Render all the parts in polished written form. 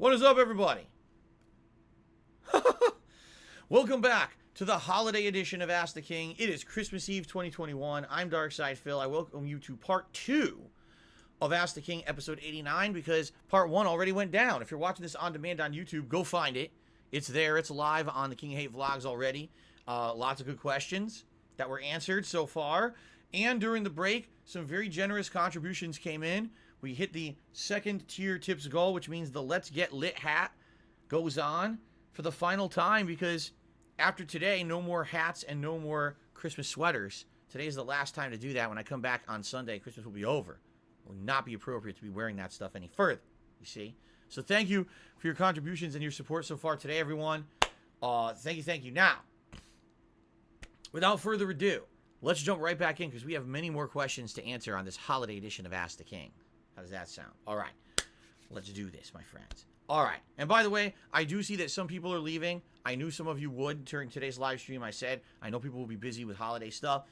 What is up, everybody? Welcome back to the holiday edition of Ask the King. It is Christmas Eve 2021. I'm Darkside Phil. I welcome you to part 2 of Ask the King, episode 89, because part 1 already went down. If you're watching this on demand on YouTube, go find it. It's there. It's live on the King Hate vlogs already. Lots of good questions that were answered so far. And during the break, some very generous contributions came in. We hit the second tier tips goal, which means the Let's Get Lit hat goes on for the final time, because after today, no more hats and no more Christmas sweaters. Today is the last time to do that. When I come back on Sunday, Christmas will be over. It will not be appropriate to be wearing that stuff any further, you see? So thank you for your contributions and your support so far today, everyone. Thank you. Now, without further ado, let's jump right back in, because we have many more questions to answer on this holiday edition of Ask the King. How does that sound? All right. Let's do this, my friends. All right. And by the way, I do see that some people are leaving. I knew some of you would during today's live stream. I said, I know people will be busy with holiday stuff.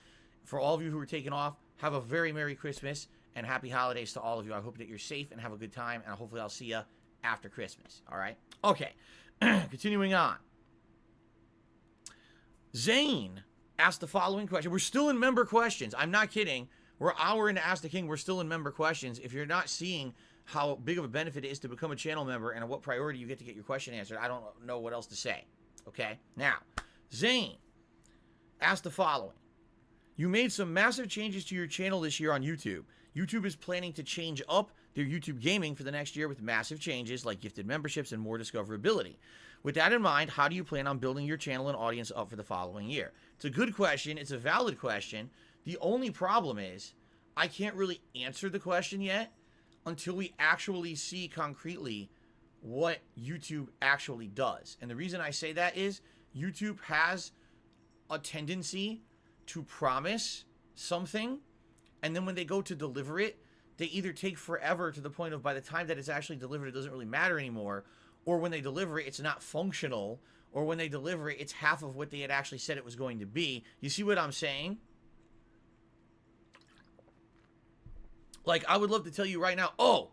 For all of you who are taking off, have a very Merry Christmas and Happy Holidays to all of you. I hope that you're safe and have a good time, and hopefully I'll see you after Christmas. All right? Okay. Continuing on. Zane asked the following question. We're still in member questions. I'm not kidding. We're an hour into Ask the King. We're still in member questions. If you're not seeing how big of a benefit it is to become a channel member and what priority you get to get your question answered, I don't know what else to say. Okay? Now, Zane asked the following. You made some massive changes to your channel this year on YouTube. YouTube is planning to change up their YouTube gaming for the next year with massive changes like gifted memberships and more discoverability. With that in mind, how do you plan on building your channel and audience up for the following year? It's a good question. It's a valid question. The only problem is I can't really answer the question yet until we actually see concretely what YouTube actually does. And the reason I say that is YouTube has a tendency to promise something, and then when they go to deliver it, they either take forever to the point of by the time that it's actually delivered, it doesn't really matter anymore, or when they deliver it, it's not functional, or when they deliver it, it's half of what they had actually said it was going to be. You see what I'm saying? Like, I would love to tell you right now, oh,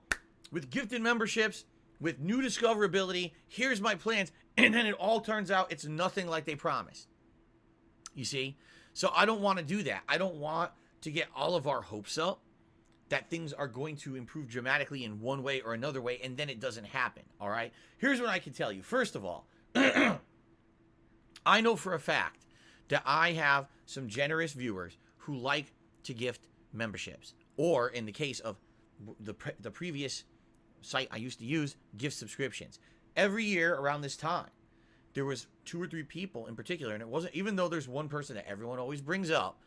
with gifted memberships, with new discoverability, here's my plans, and then it all turns out it's nothing like they promised. You see? So I don't want to do that. I don't want to get all of our hopes up that things are going to improve dramatically in one way or another way, and then it doesn't happen, all right? Here's what I can tell you. First of all, I know for a fact that I have some generous viewers who like to gift memberships. Or in the case of the previous site I used to use, gift subscriptions. Every year around this time, there was 2 or 3 people in particular, and it wasn't, even though there's one person that everyone always brings up,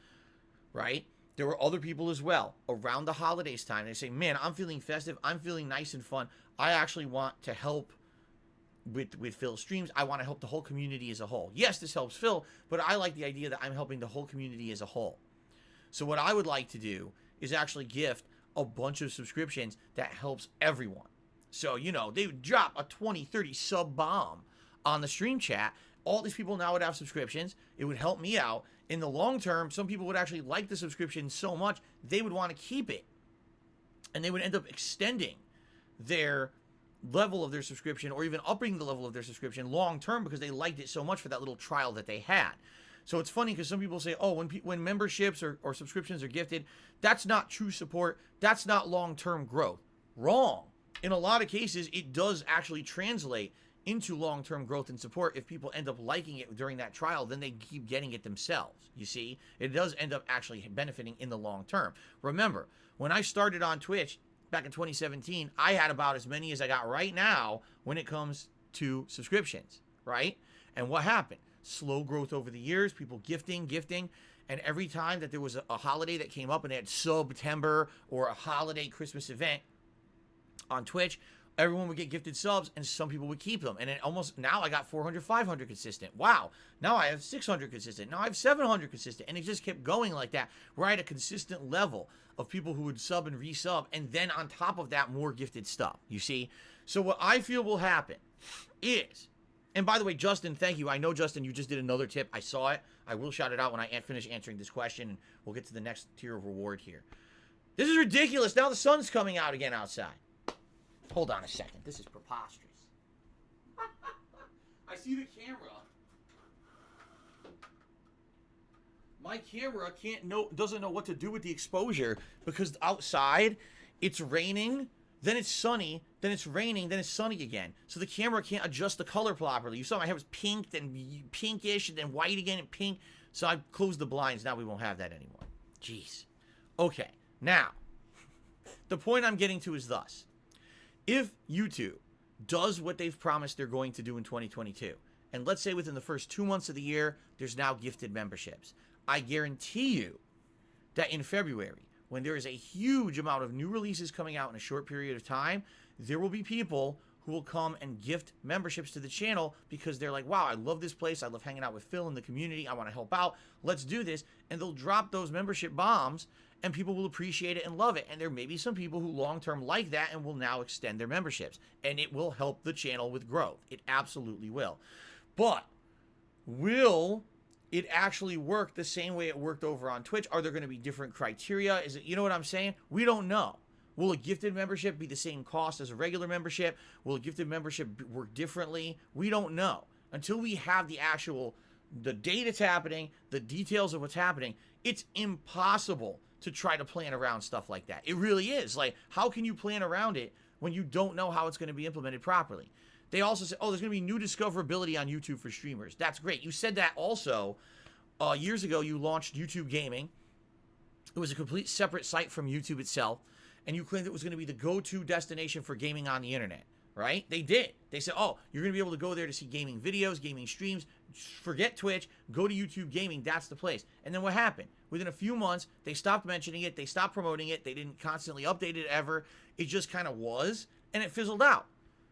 right? There were other people as well around the holidays time. They say, man, I'm feeling festive. I'm feeling nice and fun. I actually want to help with Phil's streams. I want to help the whole community as a whole. Yes, this helps Phil, but I like the idea that I'm helping the whole community as a whole. So what I would like to do is actually gift a bunch of subscriptions that helps everyone. So, you know, they would drop a 20, 30 sub bomb on the stream chat. All these people now would have subscriptions. It would help me out. In the long term, some people would actually like the subscription so much, they would want to keep it. And they would end up extending their level of their subscription, or even upping the level of their subscription long term, because they liked it so much for that little trial that they had. So it's funny because some people say, oh, when memberships or subscriptions are gifted, that's not true support. That's not long-term growth. Wrong. In a lot of cases, it does actually translate into long-term growth and support. If people end up liking it during that trial, then they keep getting it themselves. You see, it does end up actually benefiting in the long term. Remember, when I started on Twitch back in 2017, I had about as many as I got right now when it comes to subscriptions, right? And what happened? Slow growth over the years, people gifting, and every time that there was a holiday that came up and they had September or a holiday Christmas event on Twitch, everyone would get gifted subs, and some people would keep them. And it almost, now I got 400, 500 consistent. Wow. Now I have 600 consistent. Now I have 700 consistent. And it just kept going like that. We're at a consistent level of people who would sub and resub, and then on top of that, more gifted stuff. You see? So what I feel will happen is, and by the way, Justin, thank you. I know, Justin, you just did another tip. I saw it. I will shout it out when I finish answering this question, and we'll get to the next tier of reward here. This is ridiculous. Now the sun's coming out again outside. Hold on a second. This is preposterous. I see the camera. My camera doesn't know what to do with the exposure because outside it's raining, then it's sunny, then it's raining, then it's sunny again. So the camera can't adjust the color properly. You saw my hair was pink, then pinkish, and then white again and pink. So I closed the blinds. Now we won't have that anymore. Jeez. Okay. Now, the point I'm getting to is thus. If YouTube does what they've promised they're going to do in 2022, and let's say within the first 2 months of the year, there's now gifted memberships, I guarantee you that in February, when there is a huge amount of new releases coming out in a short period of time, there will be people who will come and gift memberships to the channel because they're like, wow, I love this place. I love hanging out with Phil in the community. I want to help out. Let's do this. And they'll drop those membership bombs and people will appreciate it and love it. And there may be some people who long-term like that and will now extend their memberships. And it will help the channel with growth. It absolutely will. But will it actually work the same way it worked over on Twitch? Are there going to be different criteria? Is it, you know what I'm saying? We don't know. Will a gifted membership be the same cost as a regular membership? Will a gifted membership work differently? We don't know. Until we have the date it's happening, the details of what's happening, it's impossible to try to plan around stuff like that. It really is. Like, how can you plan around it when you don't know how it's going to be implemented properly? They also said, oh, there's going to be new discoverability on YouTube for streamers. That's great. You said that also years ago. You launched YouTube Gaming. It was a complete separate site from YouTube itself. And you claimed it was going to be the go-to destination for gaming on the internet, right? They did. They said, oh, you're going to be able to go there to see gaming videos, gaming streams. Forget Twitch. Go to YouTube Gaming. That's the place. And then what happened? Within a few months, they stopped mentioning it. They stopped promoting it. They didn't constantly update it ever. It just kind of was, and it fizzled out.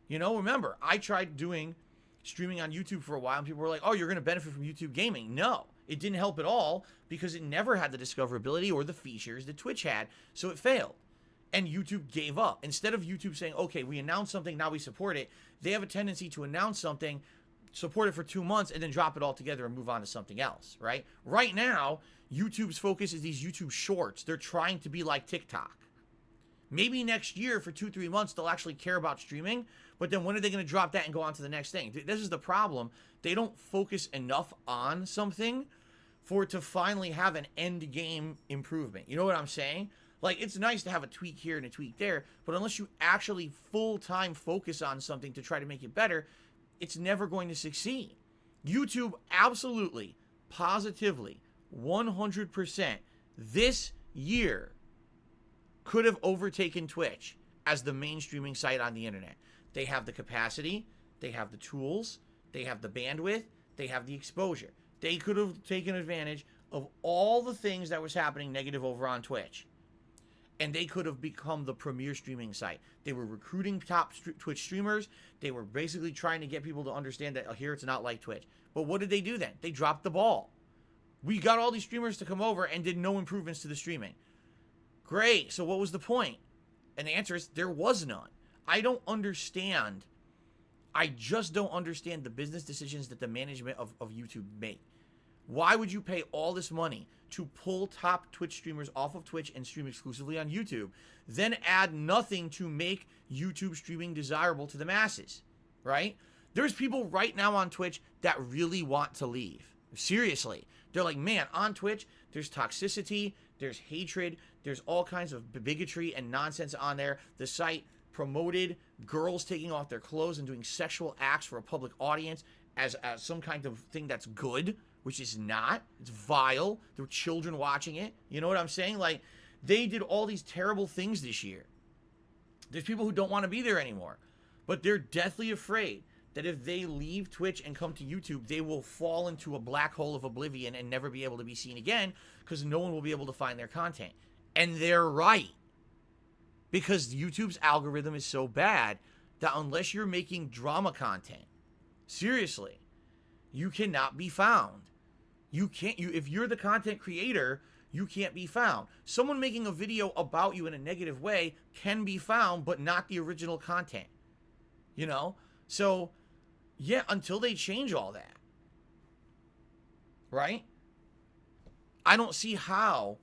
You know, remember, I tried doing streaming on YouTube for a while, and people were like, oh, you're going to benefit from YouTube Gaming. No, it didn't help at all because it never had the discoverability or the features that Twitch had, so it failed. And YouTube gave up. Instead of YouTube saying, okay, we announced something, now we support it, they have a tendency to announce something, support it for 2 months, and then drop it all together and move on to something else, right? Right now, YouTube's focus is these YouTube shorts. They're trying to be like TikTok. Maybe next year, for 2-3 months, they'll actually care about streaming, but then when are they going to drop that and go on to the next thing? This is the problem. They don't focus enough on something for it to finally have an end game improvement. You know what I'm saying? Like, it's nice to have a tweak here and a tweak there, but unless you actually full-time focus on something to try to make it better, it's never going to succeed. YouTube absolutely, positively, 100% this year could have overtaken Twitch as the main streaming site on the internet. They have the capacity, they have the tools, they have the bandwidth, they have the exposure. They could have taken advantage of all the things that was happening negative over on Twitch. And they could have become the premier streaming site. They were recruiting top Twitch streamers. They were basically trying to get people to understand that here it's not like Twitch. But what did they do then? They dropped the ball. We got all these streamers to come over and did no improvements to the streaming. Great. So what was the point? And the answer is there was none. I don't understand. I just don't understand the business decisions that the management of YouTube make. Why would you pay all this money to pull top Twitch streamers off of Twitch and stream exclusively on YouTube, then add nothing to make YouTube streaming desirable to the masses, right? There's people right now on Twitch that really want to leave. Seriously. They're like, man, on Twitch, there's toxicity, there's hatred, there's all kinds of bigotry and nonsense on there. The site promoted girls taking off their clothes and doing sexual acts for a public audience as some kind of thing that's good, which is not. It's vile. There were children watching it. You know what I'm saying? Like, they did all these terrible things this year. There's people who don't want to be there anymore. But they're deathly afraid that if they leave Twitch and come to YouTube, they will fall into a black hole of oblivion and never be able to be seen again because no one will be able to find their content. And they're right. Because YouTube's algorithm is so bad that unless you're making drama content, seriously, you cannot be found. If you're the content creator, you can't be found. Someone making a video about you in a negative way can be found, but not the original content. You know? So, yeah, until they change all that. Right? I don't see how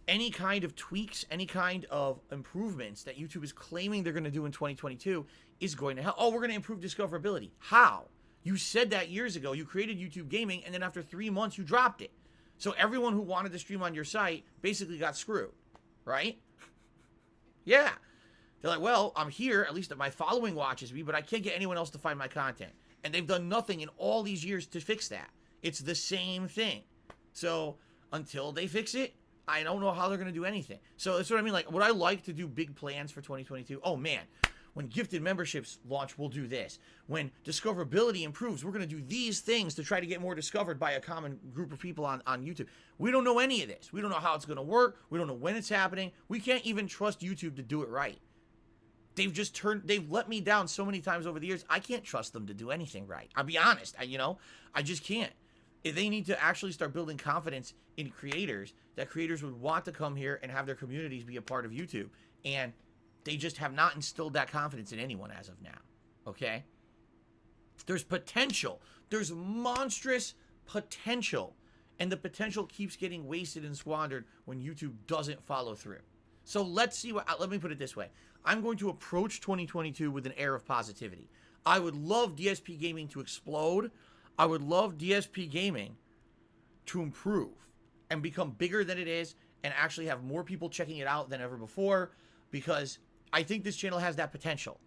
any kind of tweaks, any kind of improvements that YouTube is claiming they're going to do in 2022 is going to help. Oh, we're going to improve discoverability. How? You said that years ago. You created YouTube Gaming, and then after 3 months, you dropped it. So everyone who wanted to stream on your site basically got screwed, right? Yeah. They're like, well, I'm here. At least my following watches me, but I can't get anyone else to find my content. And they've done nothing in all these years to fix that. It's the same thing. So until they fix it, I don't know how they're going to do anything. So that's what I mean. Like, would I like to do big plans for 2022? Oh, man. When gifted memberships launch, we'll do this. When discoverability improves, we're going to do these things to try to get more discovered by a common group of people on YouTube. We don't know any of this. We don't know how it's going to work. We don't know when it's happening. We can't even trust YouTube to do it right. They've let me down so many times over the years. I can't trust them to do anything right. I'll be honest. I just can't. They need to actually start building confidence in creators, that creators would want to come here and have their communities be a part of YouTube. And they just have not instilled that confidence in anyone as of now. Okay? There's potential. There's monstrous potential. And the potential keeps getting wasted and squandered when YouTube doesn't follow through. So let's see let me put it this way. I'm going to approach 2022 with an air of positivity. I would love DSP gaming to explode. I would love DSP gaming to improve and become bigger than it is and actually have more people checking it out than ever before, because I think this channel has that potential.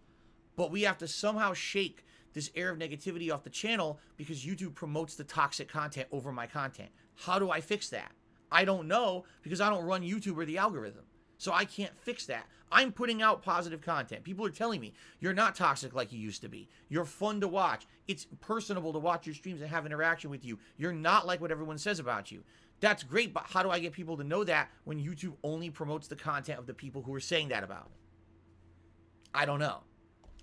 But we have to somehow shake this air of negativity off the channel because YouTube promotes the toxic content over my content. How do I fix that? I don't know, because I don't run YouTube or the algorithm. So I can't fix that. I'm putting out positive content. People are telling me, you're not toxic like you used to be. You're fun to watch. It's personable to watch your streams and have interaction with you. You're not like what everyone says about you. That's great, but how do I get people to know that when YouTube only promotes the content of the people who are saying that about it? I don't know.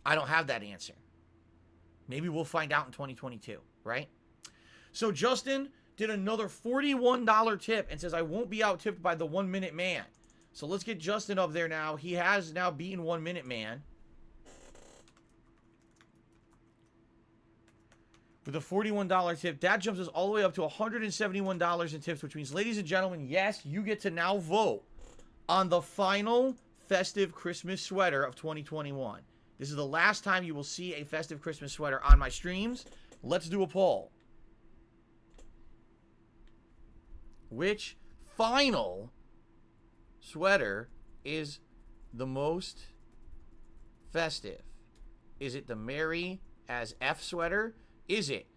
I don't have that answer. Maybe we'll find out in 2022, right? So Justin did another $41 tip and says, I won't be out tipped by the 1 Minute Man. So let's get Justin up there now. He has now beaten 1 Minute Man with a $41 tip. That jumps us all the way up to $171 in tips, which means, ladies and gentlemen, yes, you get to now vote on the final festive Christmas sweater of 2021. This is the last time you will see a festive Christmas sweater on my streams. Let's do a poll. Which final sweater is the most festive? Is it the Merry as F sweater? Is it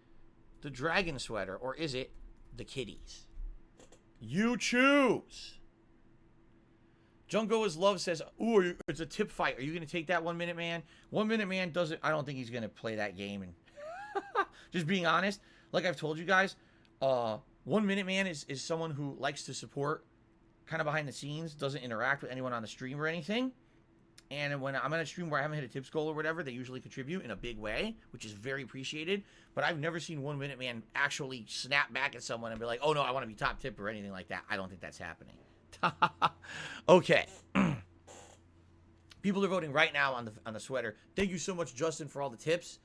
the dragon sweater? Or is it the kitties? You choose. Junko is Love says, ooh, it's a tip fight. Are you going to take that 1 Minute Man? 1 Minute Man doesn't, I don't think he's going to play that game. And just being honest, like I've told you guys, 1 Minute Man is someone who likes to support kind of behind the scenes, doesn't interact with anyone on the stream or anything. And when I'm on a stream where I haven't hit a tips goal or whatever, they usually contribute in a big way, which is very appreciated. But I've never seen 1 Minute Man actually snap back at someone and be like, oh no, I want to be top tip or anything like that. I don't think that's happening. Okay. People are voting right now on the sweater. Thank you so much, Justin, for all the tips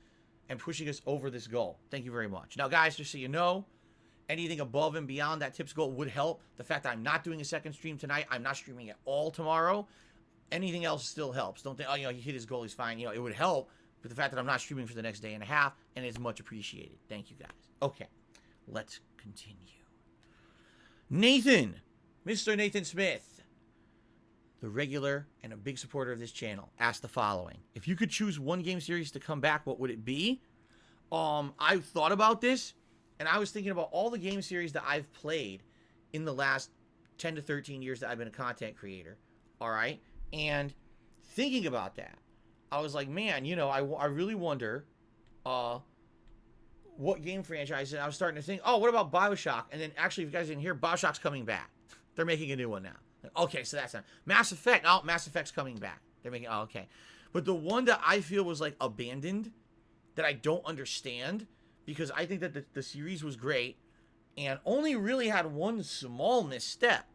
and pushing us over this goal. Thank you very much. Now, guys, just so you know, anything above and beyond that tips goal would help. The fact that I'm not doing a second stream tonight, I'm not streaming at all tomorrow. Anything else still helps. Don't think, oh, he hit his goal, he's fine. It would help. But the fact that I'm not streaming for the next day and a half, and it's much appreciated. Thank you, guys. Okay, let's continue. Nathan, Mr. Nathan Smith, the regular and a big supporter of this channel, asked the following. If you could choose one game series to come back, what would it be? I thought about this, and I was thinking about all the game series that I've played in the last 10 to 13 years that I've been a content creator. All right? And thinking about that, I was like, man, I really wonder what game franchise. And I was starting to think, oh, what about BioShock? And then actually, if you guys didn't hear, BioShock's coming back. They're making a new one now. Okay, so that's not. Mass Effect. Oh, Mass Effect's coming back. They're making, oh, okay. But the one that I feel was like abandoned, that I don't understand, because I think that the series was great and only really had one small misstep,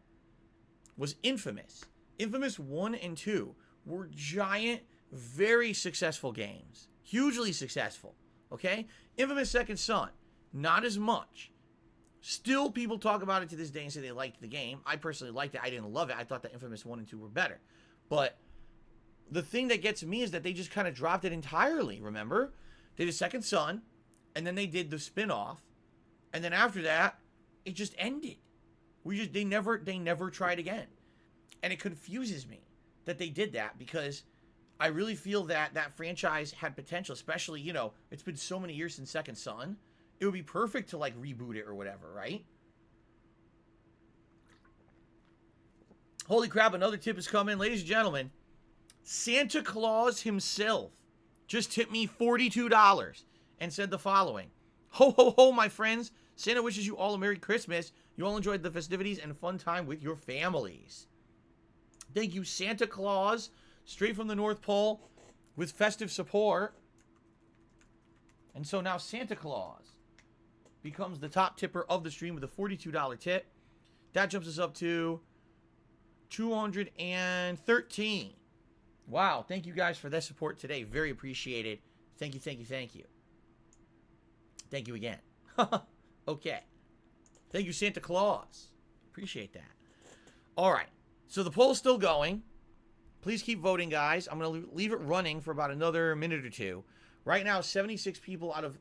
was Infamous. Infamous 1 and 2 were giant, very successful games. Hugely successful. Okay? Infamous Second Son, not as much. Still, people talk about it to this day and say they liked the game. I personally liked it. I didn't love it. I thought that Infamous 1 and 2 were better. But the thing that gets me is that they just kind of dropped it entirely, remember? They did Second Son, and then they did the spin-off, and then after that, it just ended. They never tried again. And it confuses me that they did that, because I really feel that that franchise had potential, especially, you know, it's been so many years since Second Son. It would be perfect to, like, reboot it or whatever, right? Holy crap, another tip has come in. Ladies and gentlemen, Santa Claus himself just tipped me $42 and said the following. Ho, ho, ho, my friends. Santa wishes you all a Merry Christmas. You all enjoyed the festivities and fun time with your families. Thank you, Santa Claus, straight from the North Pole with festive support. And so now Santa Claus becomes the top tipper of the stream with a $42 tip. That jumps us up to 213. Wow, thank you guys for that support today. Very appreciated. Thank you, thank you, thank you. Thank you again. Okay. Thank you, Santa Claus. Appreciate that. All right. So the poll's still going. Please keep voting, guys. I'm going to leave it running for about another minute or two. Right now, 76 people out of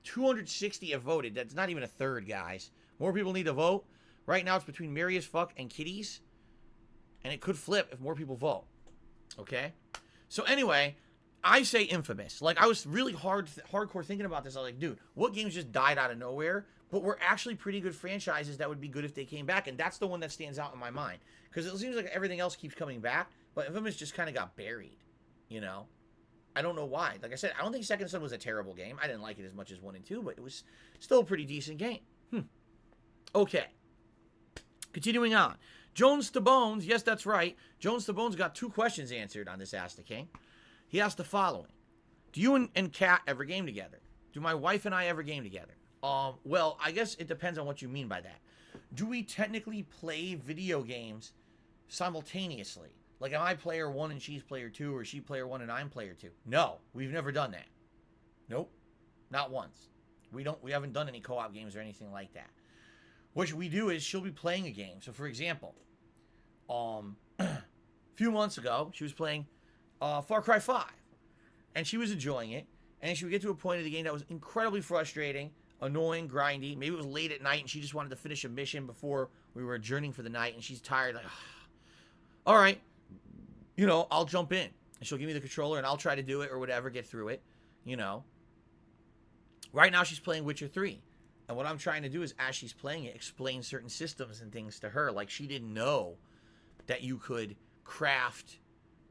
260 have voted. That's not even a third, guys. More people need to vote. Right now, it's between Merry as Fuck and Kitties. And it could flip if more people vote. Okay? So anyway, I say Infamous. Like, I was really hardcore thinking about this. I was like, dude, what games just died out of nowhere, but were actually pretty good franchises that would be good if they came back? And that's the one that stands out in my mind. Because it seems like everything else keeps coming back, but Infamous just kind of got buried, you know? I don't know why. Like I said, I don't think Second Son was a terrible game. I didn't like it as much as 1 and 2, but it was still a pretty decent game. Okay. Continuing on. Jones to Bones, yes, that's right. Jones to Bones got 2 questions answered on this Ask the King. He asked the following. Do you and Kat ever game together? Do my wife and I ever game together? Well, I guess it depends on what you mean by that. Do we technically play video games simultaneously? Like, am I player 1 and she's player 2, or she player 1 and I'm player 2? No, we've never done that. Nope, not once. We haven't done any co-op games or anything like that. What we do is she'll be playing a game. So, for example, a few months ago, she was playing Far Cry 5, and she was enjoying it, and she would get to a point of the game that was incredibly frustrating, annoying, grindy. Maybe it was late at night, and she just wanted to finish a mission before we were adjourning for the night, and she's tired, like, all right, you know, I'll jump in, and she'll give me the controller, and I'll try to do it or whatever, get through it, you know. Right now, she's playing Witcher 3, and what I'm trying to do is, as she's playing it, explain certain systems and things to her. Like, she didn't know that you could craft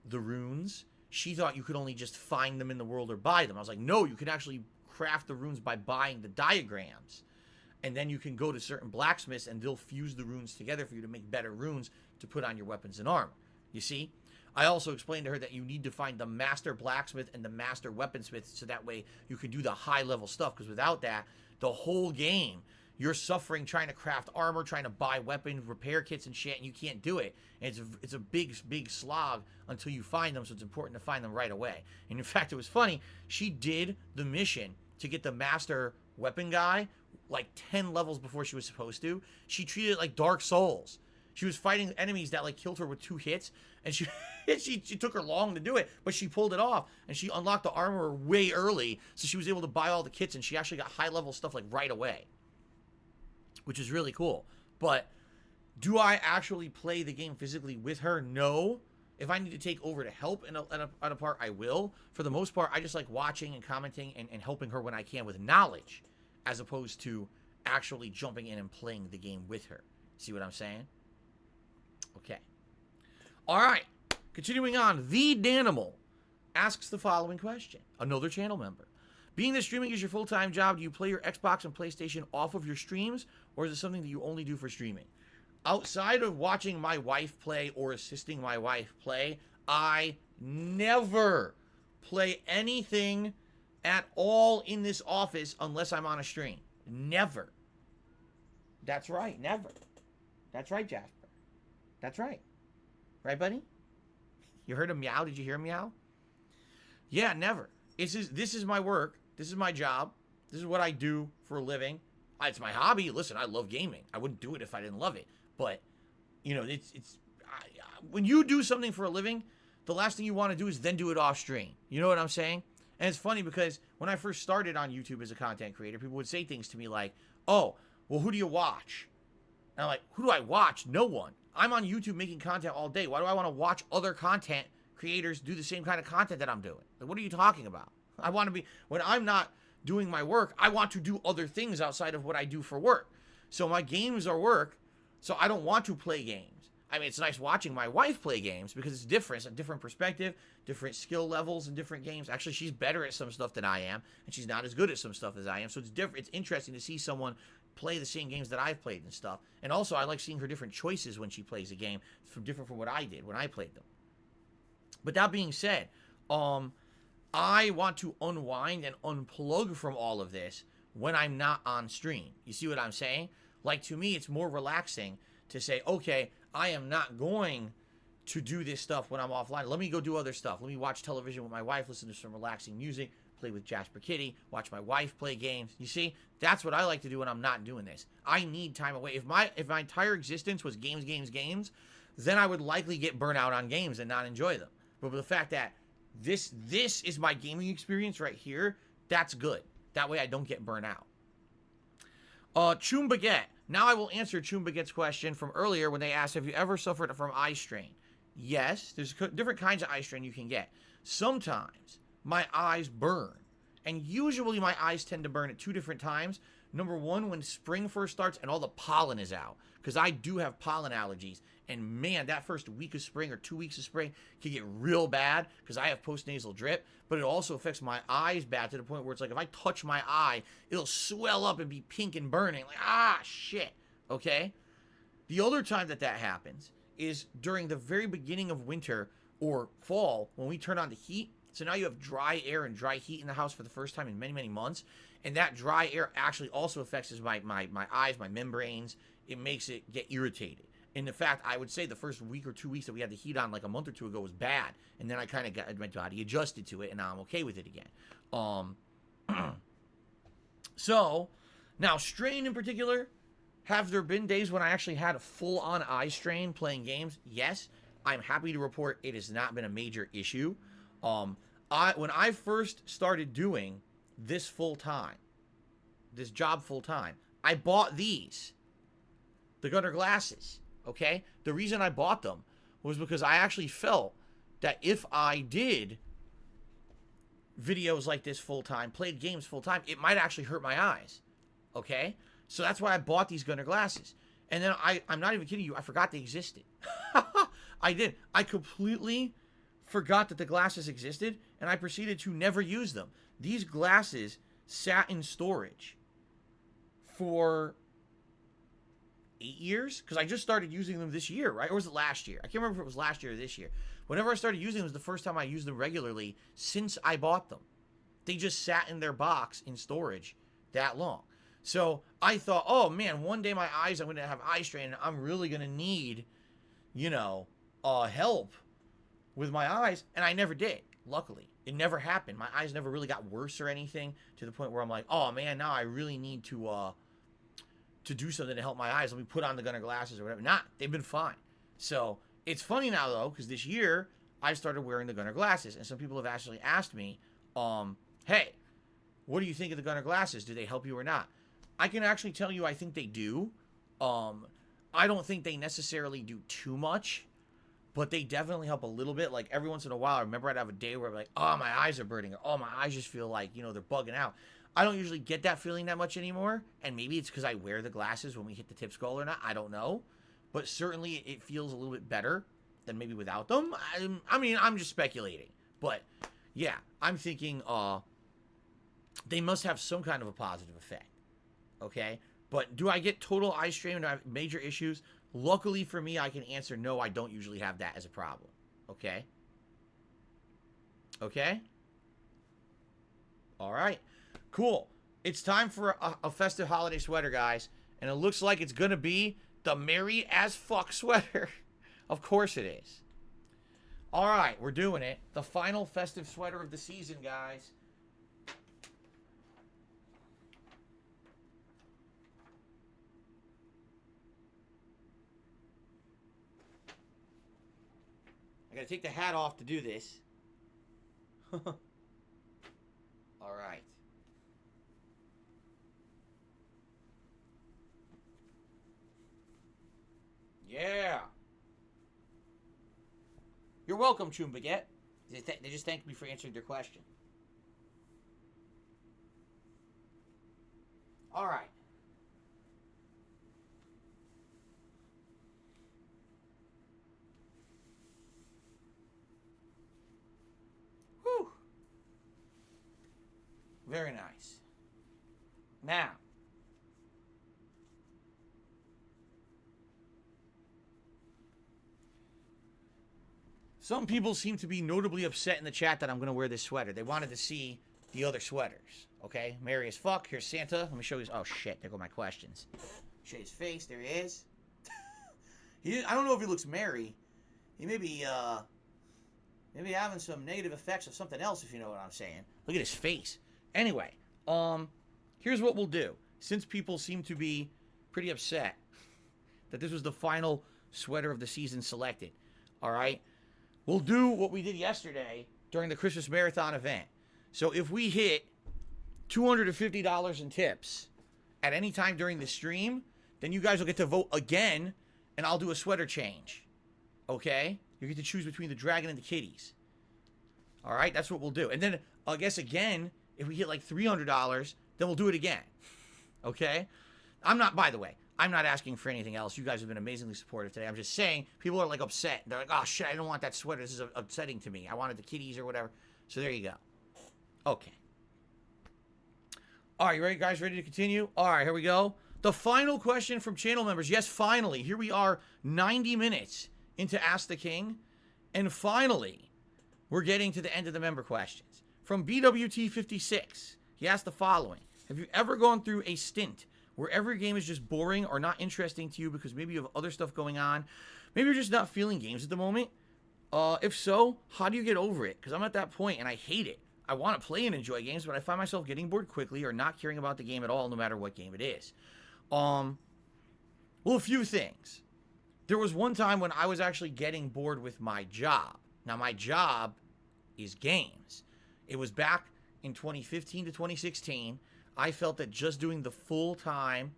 the runes. She thought you could only just find them in the world or buy them. I was like, no, you can actually craft the runes by buying the diagrams. And then you can go to certain blacksmiths and they'll fuse the runes together for you to make better runes to put on your weapons and armor. You see? I also explained to her that you need to find the master blacksmith and the master weaponsmith so that way you can do the high level stuff, because without that, the whole game, you're suffering trying to craft armor, trying to buy weapons, repair kits and shit, and you can't do it. And it's a big slog until you find them, so it's important to find them right away. And in fact, it was funny, she did the mission to get the master weapon guy like 10 levels before she was supposed to. She treated it like Dark Souls. She was fighting enemies that like killed her with 2 hits, and she took her long to do it, but she pulled it off, and she unlocked the armor way early, so she was able to buy all the kits, and she actually got high level stuff like right away, which is really cool. But do I actually play the game physically with her? No. If I need to take over to help in a part, I will. For the most part, I just like watching and commenting and helping her when I can with knowledge, as opposed to actually jumping in and playing the game with her. See what I'm saying? Okay. All right. Continuing on. The Danimal asks the following question. Another channel member. Being that streaming is your full-time job, do you play your Xbox and PlayStation off of your streams, or is it something that you only do for streaming? Outside of watching my wife play or assisting my wife play, I never play anything at all in this office unless I'm on a stream. Never. That's right, never. That's right, Jasper. That's right. Right, buddy? You heard him meow? Did you hear him meow? Yeah, never. This is my work. This is my job. This is what I do for a living. It's my hobby. Listen, I love gaming. I wouldn't do it if I didn't love it. But, you know, when you do something for a living, the last thing you want to do is then do it off stream. You know what I'm saying? And it's funny because when I first started on YouTube as a content creator, people would say things to me like, oh, well, who do you watch? And I'm like, who do I watch? No one. I'm on YouTube making content all day. Why do I want to watch other content creators do the same kind of content that I'm doing? Like, what are you talking about? I want to be, when I'm not doing my work, I want to do other things outside of what I do for work. So my games are work, so I don't want to play games. I mean, it's nice watching my wife play games because it's different. It's a different perspective, different skill levels in different games. Actually, she's better at some stuff than I am, and she's not as good at some stuff as I am. So it's different. It's interesting to see someone play the same games that I've played and stuff. And also, I like seeing her different choices when she plays a game, different from what I did when I played them. But that being said, I want to unwind and unplug from all of this when I'm not on stream. You see what I'm saying? Like, to me, it's more relaxing to say, okay, I am not going to do this stuff when I'm offline. Let me go do other stuff. Let me watch television with my wife, listen to some relaxing music, play with Jasper Kitty, watch my wife play games. You see, that's what I like to do when I'm not doing this. I need time away. If my entire existence was games, then I would likely get burnt out on games and not enjoy them. But with the fact that this is my gaming experience right here, that's good. That way I don't get burnt out. Choom Baguette. Now I will answer Choom Baguette's question from earlier when they asked, have you ever suffered from eye strain? Yes, there's different kinds of eye strain you can get. Sometimes my eyes burn, and usually my eyes tend to burn at 2 different times. Number one, when spring first starts and all the pollen is out, because I do have pollen allergies, and man, that first week of spring or 2 weeks of spring can get real bad because I have postnasal drip, but it also affects my eyes bad to the point where it's like if I touch my eye, it'll swell up and be pink and burning. Like, ah, shit, okay? The other time that happens is during the very beginning of winter or fall when we turn on the heat. So now you have dry air and dry heat in the house for the first time in many, many months. And that dry air actually also affects my eyes, my membranes. It makes it get irritated. And in fact, I would say the first week or 2 weeks that we had the heat on like a month or two ago was bad. And then I kind of got my body adjusted to it, and now I'm okay with it again. So, now strain in particular, have there been days when I actually had a full-on eye strain playing games? Yes. I'm happy to report it has not been a major issue. When I first started doing this job full-time, I bought these, the Gunnar glasses. Okay? The reason I bought them was because I actually felt that if I did videos like this full-time, played games full-time, it might actually hurt my eyes. Okay? So that's why I bought these Gunnar glasses. And then I'm not even kidding you, I forgot they existed. I did. I completely forgot that the glasses existed, and I proceeded to never use them. These glasses sat in storage for 8 years, because I just started using them this year, right? Or was it last year? I can't remember if it was last year or this year. Whenever I started using them, it was the first time I used them regularly since I bought them. They just sat in their box in storage that long. So I thought, oh man, one day my eyes, I'm going to have eye strain, and I'm really going to need, help with my eyes. And I never did, luckily. It never happened. My eyes never really got worse or anything to the point where I'm like, oh man, now I really need to do something to help my eyes. Let me put on the Gunnar glasses or whatever. They've been fine. So it's funny now though, because this year I started wearing the Gunnar glasses, and some people have actually asked me, hey, what do you think of the Gunnar glasses? Do they help you or not? I can actually tell you I think they do. I don't think they necessarily do too much, but they definitely help a little bit. Like every once in a while, I remember I'd have a day where I'm like, oh, my eyes are burning, or oh, my eyes just feel like, they're bugging out. I don't usually get that feeling that much anymore, and maybe it's because I wear the glasses when we hit the tip skull or not. I don't know, but certainly it feels a little bit better than maybe without them. I mean, I'm just speculating, but yeah, I'm thinking they must have some kind of a positive effect. Okay, but do I get total eye strain? Do I have major issues? Luckily for me, I can answer no, I don't usually have that as a problem. Okay? Okay? All right. Cool. It's time for a festive holiday sweater, guys. And it looks like it's going to be the Merry as Fuck sweater. Of course it is. All right, we're doing it. The final festive sweater of the season, guys. I gotta take the hat off to do this. All All right. Yeah. You're welcome, Chum Baguette. They just thanked me for answering their question. All right. Whew. Very nice. Now, some people seem to be notably upset in the chat that I'm going to wear this sweater. They wanted to see the other sweaters. Okay? Merry as fuck. Here's Santa. Let me show you. Oh, shit. There go my questions. Show his face. There he is. I don't know if he looks merry. He may be, maybe having some negative effects of something else, if you know what I'm saying. Look at his face. Anyway, here's what we'll do. Since people seem to be pretty upset that this was the final sweater of the season selected, all right? We'll do what we did yesterday during the Christmas Marathon event. So if we hit $250 in tips at any time during the stream, then you guys will get to vote again, and I'll do a sweater change. Okay? You get to choose between the dragon and the kitties. All right? That's what we'll do. And then, I guess again, if we hit like $300, then we'll do it again. Okay? By the way, I'm not asking for anything else. You guys have been amazingly supportive today. I'm just saying, people are like upset. They're like, oh shit, I don't want that sweater. This is upsetting to me. I wanted the kitties or whatever. So there you go. Okay. All right, you ready, guys? Ready to continue? All right, here we go. The final question from channel members. Yes, finally. Here we are, 90 minutes into Ask the King. And finally, we're getting to the end of the member questions. From BWT56, he asked the following. Have you ever gone through a stint where every game is just boring or not interesting to you because maybe you have other stuff going on? Maybe you're just not feeling games at the moment? If so, how do you get over it? Because I'm at that point and I hate it. I want to play and enjoy games, but I find myself getting bored quickly or not caring about the game at all, no matter what game it is. Well, a few things. There was one time when I was actually getting bored with my job. Now, my job is games. It was back in 2015 to 2016. I felt that just doing the full-time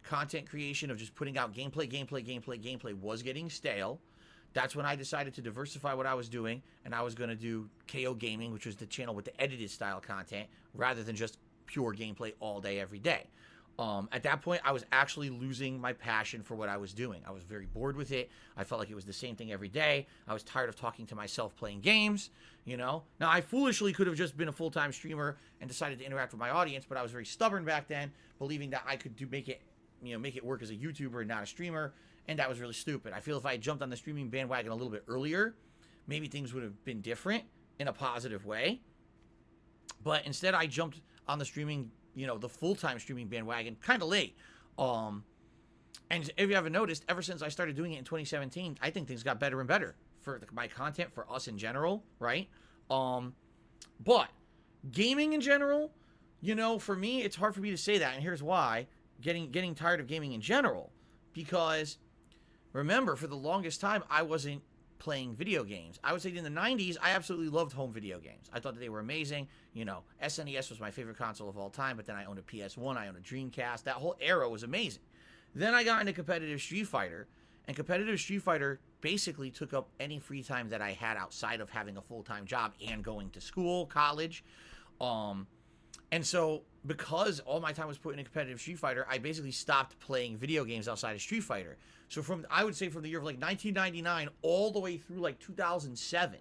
content creation of just putting out gameplay was getting stale. That's when I decided to diversify what I was doing, and I was going to do KO Gaming, which was the channel with the edited style content, rather than just pure gameplay all day, every day. At that point, I was actually losing my passion for what I was doing. I was very bored with it. I felt like it was the same thing every day. I was tired of talking to myself playing games, you know. Now, I foolishly could have just been a full-time streamer and decided to interact with my audience, but I was very stubborn back then, believing that I could make it work as a YouTuber and not a streamer, and that was really stupid. I feel if I had jumped on the streaming bandwagon a little bit earlier, maybe things would have been different in a positive way. But instead, I jumped on the streaming, the full-time streaming bandwagon kind of late. And if you haven't noticed, ever since I started doing it in 2017, I think things got better and better for my content, for us in general, right? But gaming in general, for me, it's hard for me to say that, and here's why. Getting tired of gaming in general, because remember, for the longest time, I wasn't playing video games. I would say in the 90s, I absolutely loved home video games. I thought that they were amazing. SNES was my favorite console of all time, but then I owned a PS1, I owned a Dreamcast. That whole era was amazing. Then I got into competitive Street Fighter, and competitive Street Fighter basically took up any free time that I had outside of having a full-time job and going to school, college. And so, because all my time was put into competitive Street Fighter, I basically stopped playing video games outside of Street Fighter. So I would say from the year of 1999 all the way through 2007,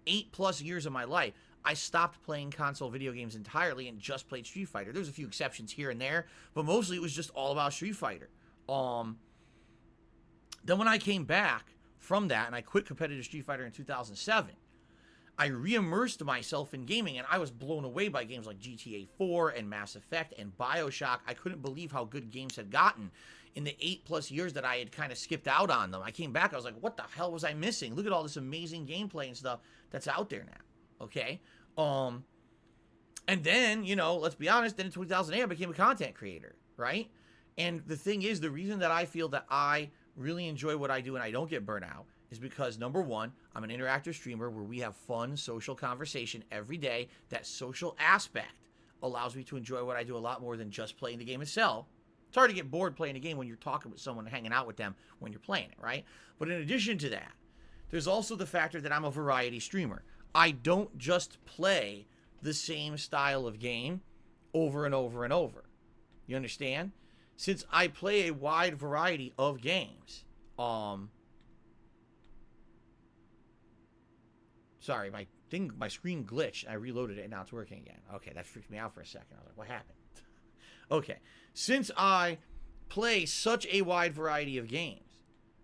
8+ years of my life, I stopped playing console video games entirely and just played Street Fighter. There's a few exceptions here and there, but mostly it was just all about Street Fighter. Then when I came back from that and I quit competitive Street Fighter in 2007, I re-immersed myself in gaming, and I was blown away by games like GTA 4 and Mass Effect and BioShock. I couldn't believe how good games had gotten in the 8+ years that I had kind of skipped out on them. I came back, I was like, what the hell was I missing? Look at all this amazing gameplay and stuff that's out there now, okay? And then, let's be honest, then in 2008, I became a content creator, right? And the thing is, the reason that I feel that I really enjoy what I do and I don't get burnt out is because, number one, I'm an interactive streamer where we have fun social conversation every day. That social aspect allows me to enjoy what I do a lot more than just playing the game itself. It's hard to get bored playing a game when you're talking with someone, hanging out with them when you're playing it, right? But in addition to that, there's also the factor that I'm a variety streamer. I don't just play the same style of game over and over and over. You understand? Since I play a wide variety of games, sorry, my screen glitched. I reloaded it and now it's working again. Okay, that freaked me out for a second. I was like, what happened? Okay, since I play such a wide variety of games,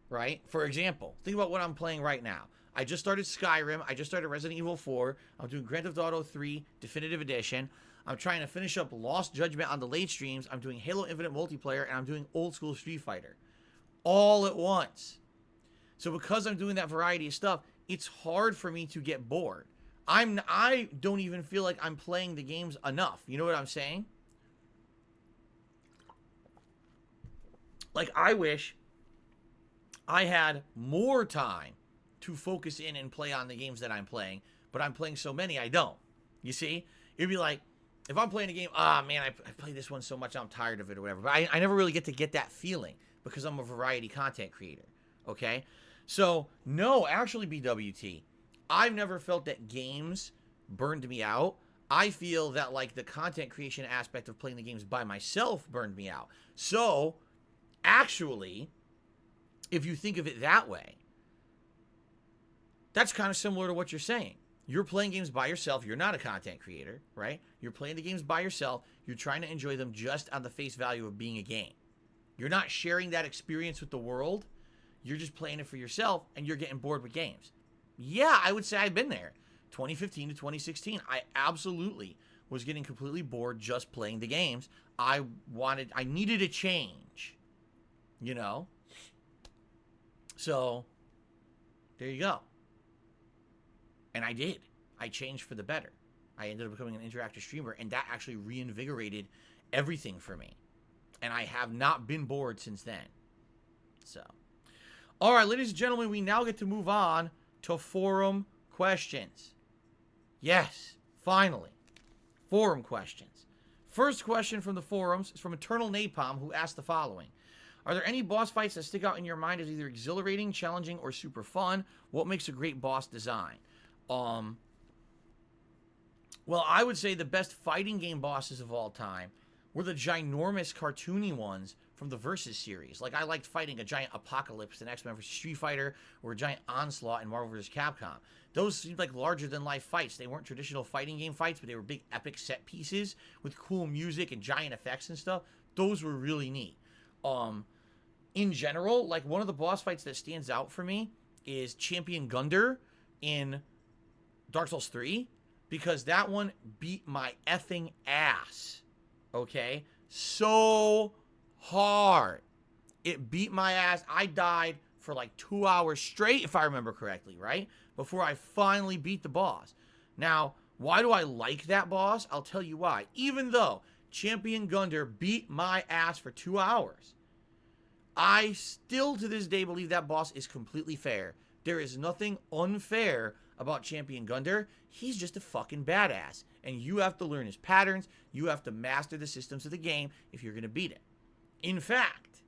right? For example, think about what I'm playing right now. I just started Skyrim. I just started Resident Evil 4. I'm doing Grand Theft Auto 3 Definitive Edition. I'm trying to finish up Lost Judgment on the late streams. I'm doing Halo Infinite multiplayer, and I'm doing old school Street Fighter. All at once. So because I'm doing that variety of stuff, it's hard for me to get bored. I don't even feel like I'm playing the games enough. You know what I'm saying? Like, I wish I had more time to focus in and play on the games that I'm playing, but I'm playing so many I don't. You see? It'd be like, if I'm playing a game, man, I play this one so much I'm tired of it or whatever. But I never really get to get that feeling because I'm a variety content creator. Okay? So, no, actually, BWT, I've never felt that games burned me out. I feel that, like, the content creation aspect of playing the games by myself burned me out. So, actually, if you think of it that way, that's kind of similar to what you're saying. You're playing games by yourself. You're not a content creator, right? You're playing the games by yourself. You're trying to enjoy them just on the face value of being a game. You're not sharing that experience with the world. You're just playing it for yourself, and you're getting bored with games. Yeah, I would say I've been there. 2015 to 2016, I absolutely was getting completely bored just playing the games. I needed a change, you know? So, there you go. And I did. I changed for the better. I ended up becoming an interactive streamer, and that actually reinvigorated everything for me. And I have not been bored since then. So, all right, ladies and gentlemen, we now get to move on to forum questions. Yes, finally. Forum questions. First question from the forums is from Eternal Napalm, who asked the following. Are there any boss fights that stick out in your mind as either exhilarating, challenging, or super fun? What makes a great boss design? Well, I would say the best fighting game bosses of all time were the ginormous cartoony ones from the Versus series. Like, I liked fighting a giant Apocalypse in X-Men vs. Street Fighter or a giant Onslaught in Marvel vs. Capcom. Those seemed like larger-than-life fights. They weren't traditional fighting game fights, but they were big epic set pieces with cool music and giant effects and stuff. Those were really neat. In general, like, one of the boss fights that stands out for me is Champion Gunder in Dark Souls 3, because that one beat my effing ass, okay? So hard. It beat my ass. I died for like 2 hours straight, if I remember correctly, right? Before I finally beat the boss. Now, why do I like that boss? I'll tell you why. Even though Champion Gunder beat my ass for 2 hours, I still to this day believe that boss is completely fair. There is nothing unfair about Champion Gunder. He's just a fucking badass. And you have to learn his patterns. You have to master the systems of the game if you're going to beat it. In fact,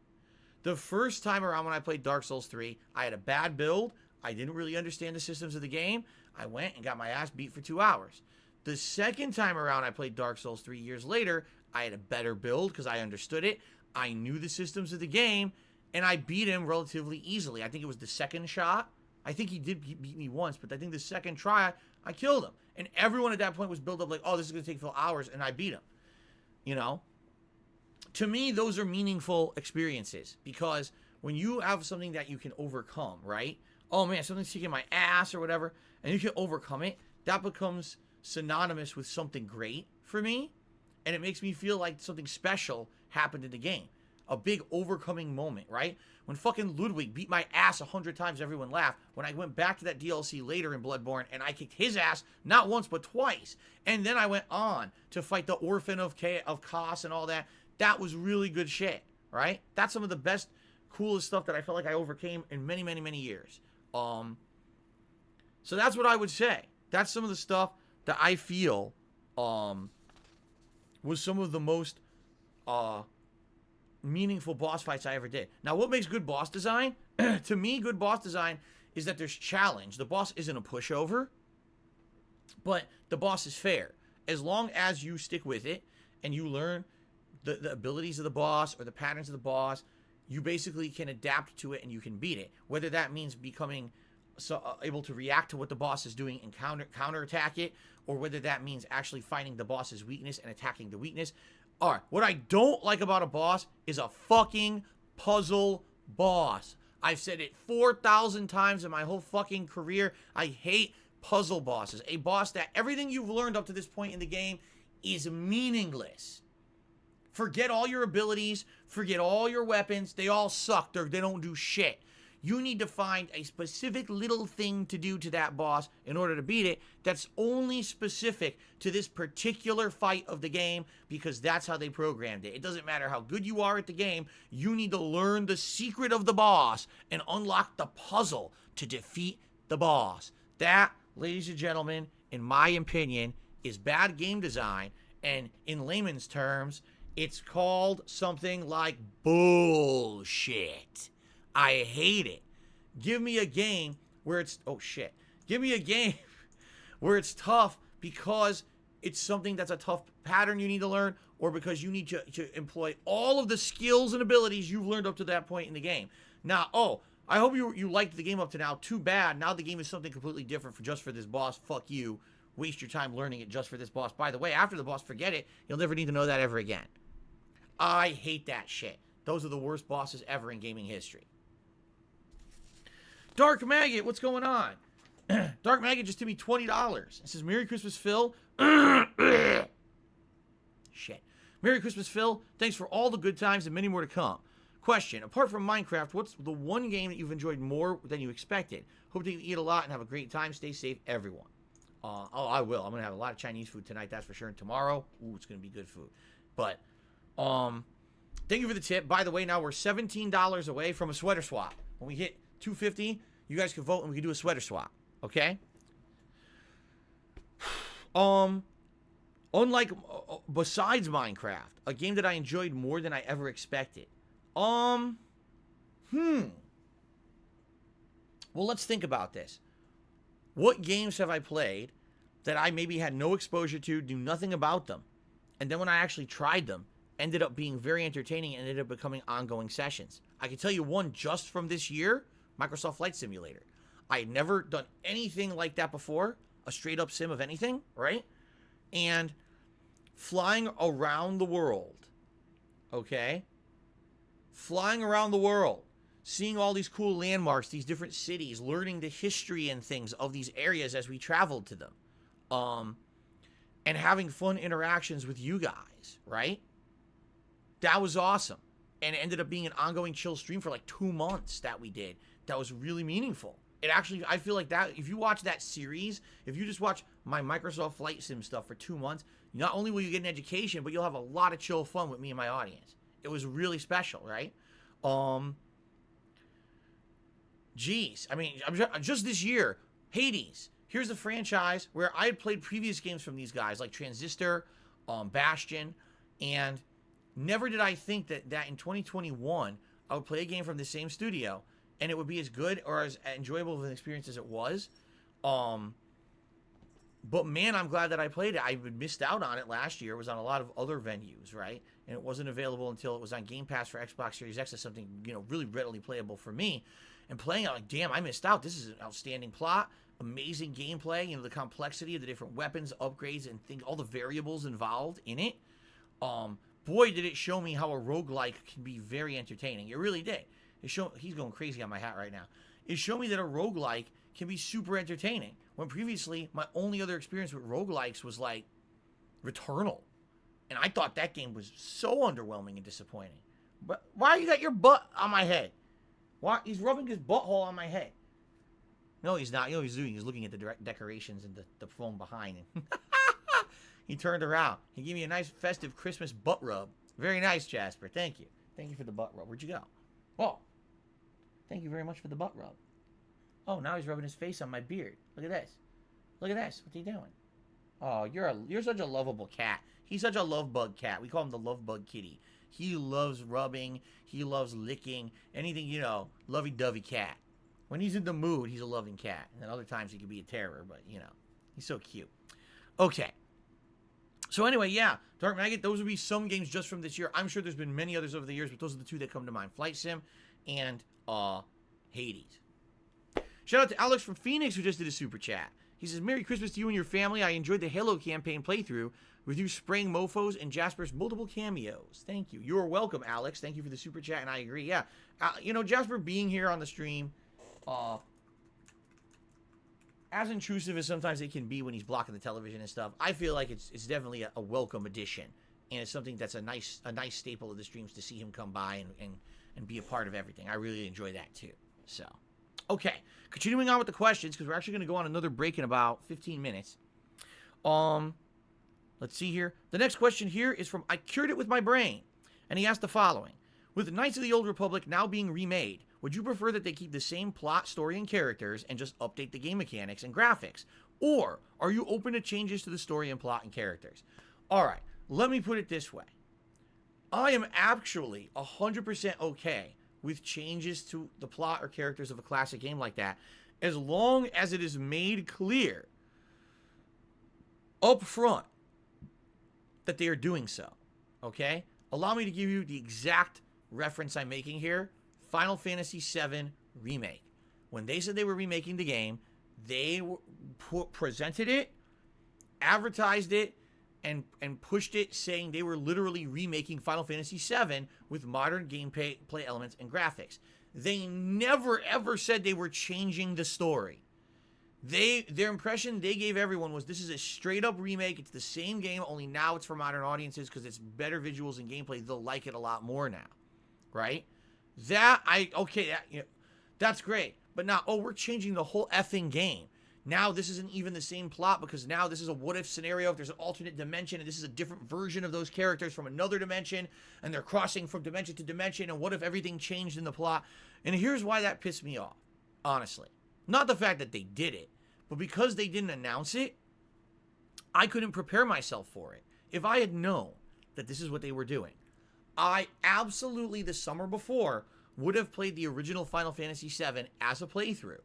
the first time around when I played Dark Souls 3, I had a bad build. I didn't really understand the systems of the game. I went and got my ass beat for 2 hours. The second time around I played Dark Souls 3 years later, I had a better build because I understood it. I knew the systems of the game, and I beat him relatively easily. I think it was the second shot. I think he did beat me once, but I think the second try, I killed him. And everyone at that point was built up like, oh, this is going to take 4 hours, and I beat him. You know? To me, those are meaningful experiences, because when you have something that you can overcome, right? Oh, man, something's kicking my ass or whatever, and you can overcome it, that becomes synonymous with something great for me, and it makes me feel like something special happened in the game. A big overcoming moment, right? When fucking Ludwig beat my ass 100 times, everyone laughed. When I went back to that DLC later in Bloodborne, and I kicked his ass, not once, but twice. And then I went on to fight the Orphan of Kos and all that. That was really good shit, right? That's some of the best, coolest stuff that I felt like I overcame in many, many, many years. So that's what I would say. That's some of the stuff that I feel was some of the most meaningful boss fights I ever did. Now, what makes good boss design? To me, good boss design is that there's challenge. The boss isn't a pushover, but the boss is fair. As long as you stick with it and you learn the abilities of the boss or the patterns of the boss, you basically can adapt to it and you can beat it. Whether that means becoming able to react to what the boss is doing and counterattack it, or whether that means actually finding the boss's weakness and attacking the weakness. All right, what I don't like about a boss is a fucking puzzle boss. I've said it 4,000 times in my whole fucking career. I hate puzzle bosses. A boss that everything you've learned up to this point in the game is meaningless. Forget all your abilities. Forget all your weapons. They all suck. They don't do shit. You need to find a specific little thing to do to that boss in order to beat it that's only specific to this particular fight of the game, because that's how they programmed it. It doesn't matter how good you are at the game. You need to learn the secret of the boss and unlock the puzzle to defeat the boss. That, ladies and gentlemen, in my opinion, is bad game design. And in layman's terms, it's called something like bullshit. I hate it. Give me a game where it's... Oh, shit. Give me a game where it's tough because it's something that's a tough pattern you need to learn, or because you need to employ all of the skills and abilities you've learned up to that point in the game. Now, I hope you liked the game up to now. Too bad. Now the game is something completely different just for this boss. Fuck you. Waste your time learning it just for this boss. By the way, after the boss, forget it. You'll never need to know that ever again. I hate that shit. Those are the worst bosses ever in gaming history. Dark Maggot, what's going on? Dark Maggot just gave me $20. It says, Merry Christmas, Phil. Shit. Merry Christmas, Phil. Thanks for all the good times and many more to come. Question, apart from Minecraft, what's the one game that you've enjoyed more than you expected? Hope that you eat a lot and have a great time. Stay safe, everyone. I will. I'm going to have a lot of Chinese food tonight, that's for sure. And tomorrow, it's going to be good food. But, thank you for the tip. By the way, now we're $17 away from a sweater swap. When we hit $250, you guys can vote and we can do a sweater swap. Okay? Unlike, besides Minecraft, a game that I enjoyed more than I ever expected. Well, let's think about this. What games have I played that I maybe had no exposure to, knew nothing about them, and then when I actually tried them, ended up being very entertaining and ended up becoming ongoing sessions? I can tell you one just from this year, Microsoft Flight Simulator. I had never done anything like that before, a straight up sim of anything, right? And flying around the world, okay? Flying around the world, seeing all these cool landmarks, these different cities, learning the history and things of these areas as we traveled to them, and having fun interactions with you guys, right? That was awesome. And it ended up being an ongoing chill stream for like 2 months that we did. That was really meaningful. It actually, I feel like that, if you watch that series, if you just watch my Microsoft Flight Sim stuff for 2 months, not only will you get an education, but you'll have a lot of chill fun with me and my audience. It was really special, right? Geez, I mean, just this year, Hades. Here's a franchise where I had played previous games from these guys, like Transistor, Bastion, and never did I think that in 2021, I would play a game from the same studio, and it would be as good or as enjoyable of an experience as it was. But man, I'm glad that I played it. I missed out on it last year. It was on a lot of other venues, right? And it wasn't available until it was on Game Pass for Xbox Series X as something, really readily playable for me. And playing it, like, damn, I missed out. This is an outstanding plot, amazing gameplay, the complexity of the different weapons, upgrades, and things, all the variables involved in it. Boy, did it show me how a roguelike can be very entertaining. It really did. He's going crazy on my hat right now. It showed me that a roguelike can be super entertaining. When previously, my only other experience with roguelikes was like Returnal. And I thought that game was so underwhelming and disappointing. But why you got your butt on my head? Why? He's rubbing his butthole on my head. No, he's not. You know what he's doing? He's looking at the decorations and the phone behind him. He turned around. He gave me a nice festive Christmas butt rub. Very nice, Jasper. Thank you. Thank you for the butt rub. Where'd you go? Oh. Thank you very much for the butt rub. Oh, now he's rubbing his face on my beard. Look at this. Look at this. What's he doing? Oh, you're such a lovable cat. He's such a love bug cat. We call him the love bug kitty. He loves rubbing. He loves licking. Anything, you know, lovey-dovey cat. When he's in the mood, he's a loving cat. And then other times he can be a terror, but, you know, he's so cute. Okay. So anyway, yeah, Dark Maggot, those would be some games just from this year. I'm sure there's been many others over the years, but those are the two that come to mind. Flight Sim and Hades. Shout out to Alex from Phoenix who just did a super chat. He says, Merry Christmas to you and your family. I enjoyed the Halo campaign playthrough with you spraying mofos and Jasper's multiple cameos. Thank you. You're welcome, Alex. Thank you for the super chat, and I agree. Yeah, you know, Jasper being here on the stream, as intrusive as sometimes it can be when he's blocking the television and stuff, I feel like it's definitely a welcome addition, and it's something that's a nice staple of the streams to see him come by and be a part of everything. I really enjoy that too. So, okay, continuing on with the questions, because we're actually going to go on another break in about 15 minutes. Let's see here. The next question here is from I Cured It With My Brain, and he asked the following. With Knights of the Old Republic now being remade, would you prefer that they keep the same plot, story, and characters and just update the game mechanics and graphics? Or are you open to changes to the story and plot and characters? All right, let me put it this way. I am actually 100% okay with changes to the plot or characters of a classic game like that, as long as it is made clear up front that they are doing so, okay? Allow me to give you the exact reference I'm making here. Final Fantasy VII Remake. When they said they were remaking the game, they presented it, advertised it, and pushed it, saying they were literally remaking Final Fantasy VII with modern gameplay elements and graphics. They never, ever said they were changing the story. Their impression they gave everyone was this is a straight-up remake. It's the same game, only now it's for modern audiences because it's better visuals and gameplay. They'll like it a lot more now, right? That's great. But now, we're changing the whole effing game. Now this isn't even the same plot because now this is a what-if scenario. If there's an alternate dimension and this is a different version of those characters from another dimension and they're crossing from dimension to dimension, and what if everything changed in the plot? And here's why that pissed me off, honestly. Not the fact that they did it, but because they didn't announce it, I couldn't prepare myself for it. If I had known that this is what they were doing, I absolutely, the summer before, would have played the original Final Fantasy VII as a playthrough.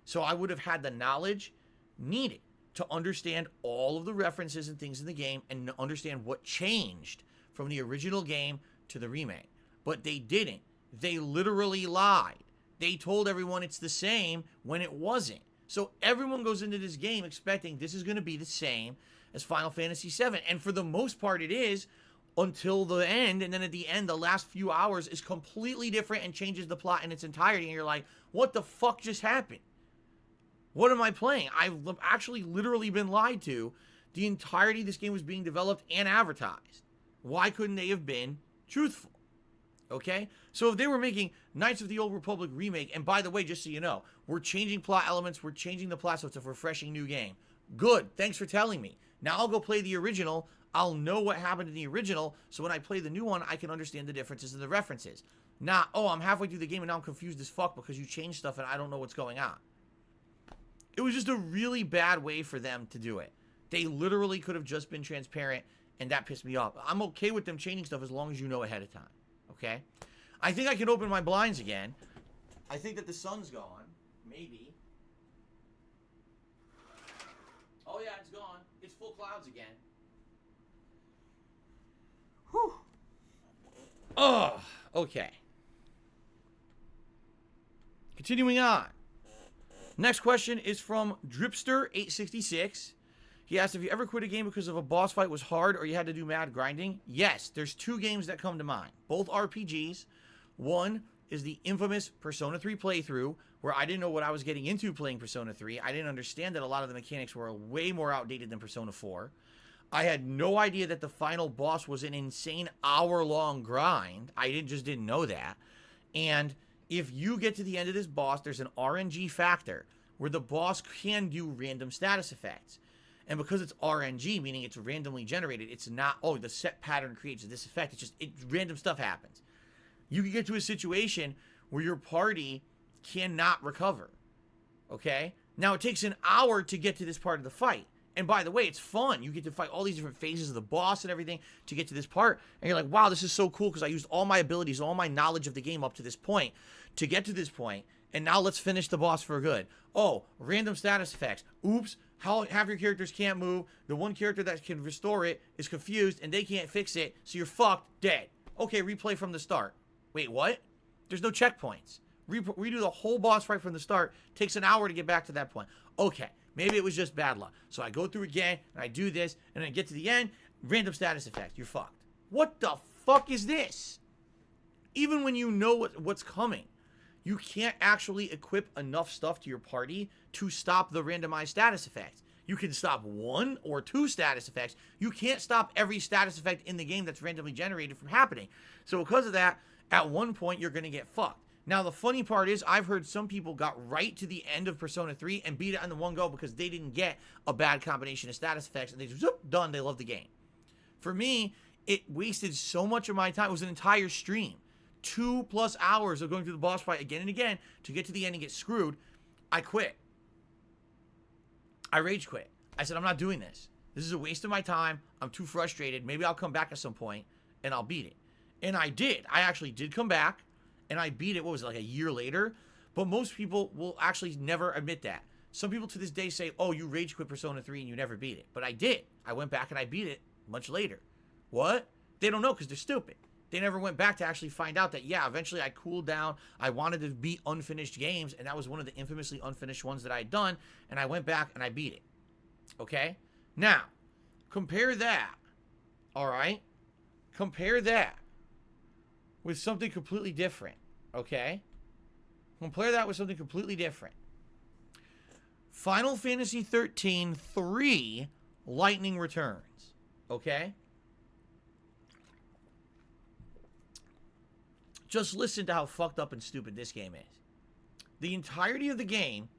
So I would have had the knowledge needed to understand all of the references and things in the game and understand what changed from the original game to the remake. But they didn't. They literally lied. They told everyone it's the same when it wasn't. So everyone goes into this game expecting this is going to be the same as Final Fantasy VII. And for the most part it is, until the end, and then at the end, the last few hours is completely different and changes the plot in its entirety, and you're like, what the fuck just happened? What am I playing? I've actually literally been lied to. The entirety of this game was being developed and advertised. Why couldn't they have been truthful? Okay? So if they were making Knights of the Old Republic remake, and by the way, just so you know, we're changing plot elements, we're changing the plot, so it's a refreshing new game. Good, thanks for telling me. Now I'll go play the original. I'll know what happened in the original, so when I play the new one, I can understand the differences and the references. Not, I'm halfway through the game and now I'm confused as fuck because you changed stuff and I don't know what's going on. It was just a really bad way for them to do it. They literally could have just been transparent, and that pissed me off. I'm okay with them changing stuff as long as you know ahead of time, okay? I think I can open my blinds again. I think that the sun's gone. Maybe. Oh, yeah, it's gone. It's full clouds again. Whew. Oh, okay. Continuing on. Next question is from Dripster866. He asked, have you ever quit a game because of a boss fight was hard or you had to do mad grinding? Yes, there's two games that come to mind. Both RPGs. One is the infamous Persona 3 playthrough, where I didn't know what I was getting into playing Persona 3. I didn't understand that a lot of the mechanics were way more outdated than Persona 4. I had no idea that the final boss was an insane hour-long grind. I just didn't know that. And if you get to the end of this boss, there's an RNG factor where the boss can do random status effects. And because it's RNG, meaning it's randomly generated, it's not, the set pattern creates this effect. It's just, random stuff happens. You can get to a situation where your party cannot recover. Okay? Now, it takes an hour to get to this part of the fight. And by the way, it's fun. You get to fight all these different phases of the boss and everything to get to this part. And you're like, wow, this is so cool because I used all my abilities, all my knowledge of the game up to this point to get to this point. And now let's finish the boss for good. Oh, random status effects. Oops, half your characters can't move. The one character that can restore it is confused and they can't fix it. So you're fucked, dead. Okay, replay from the start. Wait, what? There's no checkpoints. Redo the whole boss fight from the start. Takes an hour to get back to that point. Okay, maybe it was just bad luck. So I go through again, and I do this, and I get to the end, random status effect. You're fucked. What the fuck is this? Even when you know what's coming, you can't actually equip enough stuff to your party to stop the randomized status effects. You can stop 1 or 2 status effects. You can't stop every status effect in the game that's randomly generated from happening. So because of that, at one point, you're going to get fucked. Now, the funny part is I've heard some people got right to the end of Persona 3 and beat it on the one go because they didn't get a bad combination of status effects and they just, whoop, done, they love the game. For me, it wasted so much of my time. It was an entire stream. 2+ hours of going through the boss fight again and again to get to the end and get screwed. I quit. I rage quit. I said, I'm not doing this. This is a waste of my time. I'm too frustrated. Maybe I'll come back at some point and I'll beat it. And I did. I actually did come back. And I beat it, what was it, like a year later? But most people will actually never admit that. Some people to this day say, oh, you rage quit Persona 3 and you never beat it. But I did. I went back and I beat it much later. What? They don't know because they're stupid. They never went back to actually find out that, yeah, eventually I cooled down. I wanted to beat unfinished games, and that was one of the infamously unfinished ones that I had done. And I went back and I beat it. Okay? Now, compare that. All right? Compare that with something completely different, okay? Compare that with something completely different. Final Fantasy 13 3 Lightning Returns, okay? Just listen to how fucked up and stupid this game is. The entirety of the game,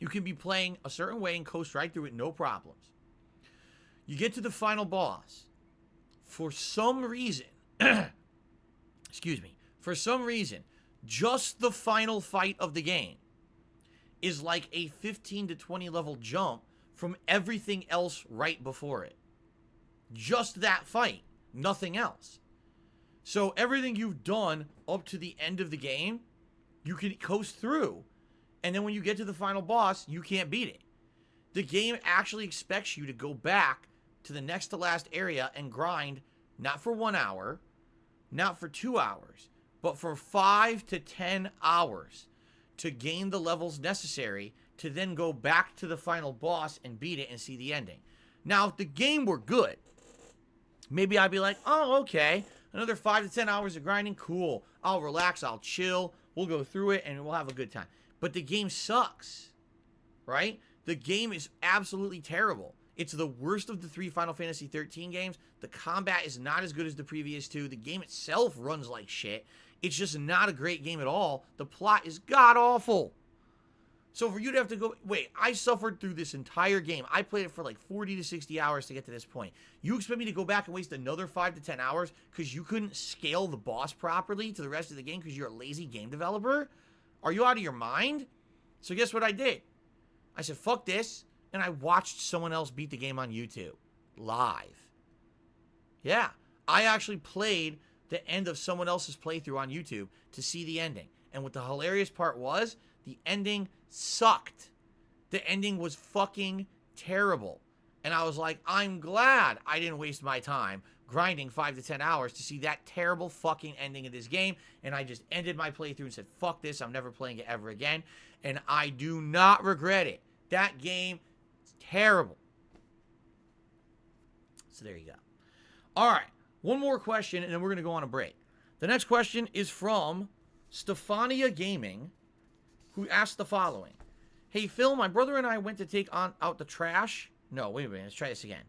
you can be playing a certain way and coast right through it, no problems. You get to the final boss. For some reason, excuse me, for some reason, just the final fight of the game is like a 15 to 20 level jump from everything else right before it. Just that fight, nothing else. So everything you've done up to the end of the game, you can coast through. And then when you get to the final boss, you can't beat it. The game actually expects you to go back to the next to last area and grind, not for 1 hour, not for 2 hours, but for 5 to 10 hours to gain the levels necessary to then go back to the final boss and beat it and see the ending. Now, if the game were good, maybe I'd be like, oh, okay, another 5 to 10 hours of grinding, cool. I'll relax, I'll chill, we'll go through it, and we'll have a good time. But the game sucks, right? The game is absolutely terrible. It's the worst of the 3 Final Fantasy 13 games. The combat is not as good as the previous 2. The game itself runs like shit. It's just not a great game at all. The plot is god-awful. So for you to have to go, wait, I suffered through this entire game. I played it for like 40 to 60 hours to get to this point. You expect me to go back and waste another 5 to 10 hours because you couldn't scale the boss properly to the rest of the game because you're a lazy game developer? Are you out of your mind? So guess what I did? I said, fuck this. And I watched someone else beat the game on YouTube. Live. Yeah. I actually played the end of someone else's playthrough on YouTube to see the ending. And what the hilarious part was, the ending sucked. The ending was fucking terrible. And I was like, I'm glad I didn't waste my time grinding 5 to 10 hours to see that terrible fucking ending of this game. And I just ended my playthrough and said, fuck this, I'm never playing it ever again. And I do not regret it. That game is terrible. So there you go. All right, one more question, and then we're going to go on a break. The next question is from Stefania Gaming, who asked the following. Hey, Phil, my brother and I went to take out the trash. No, wait a minute, let's try this again.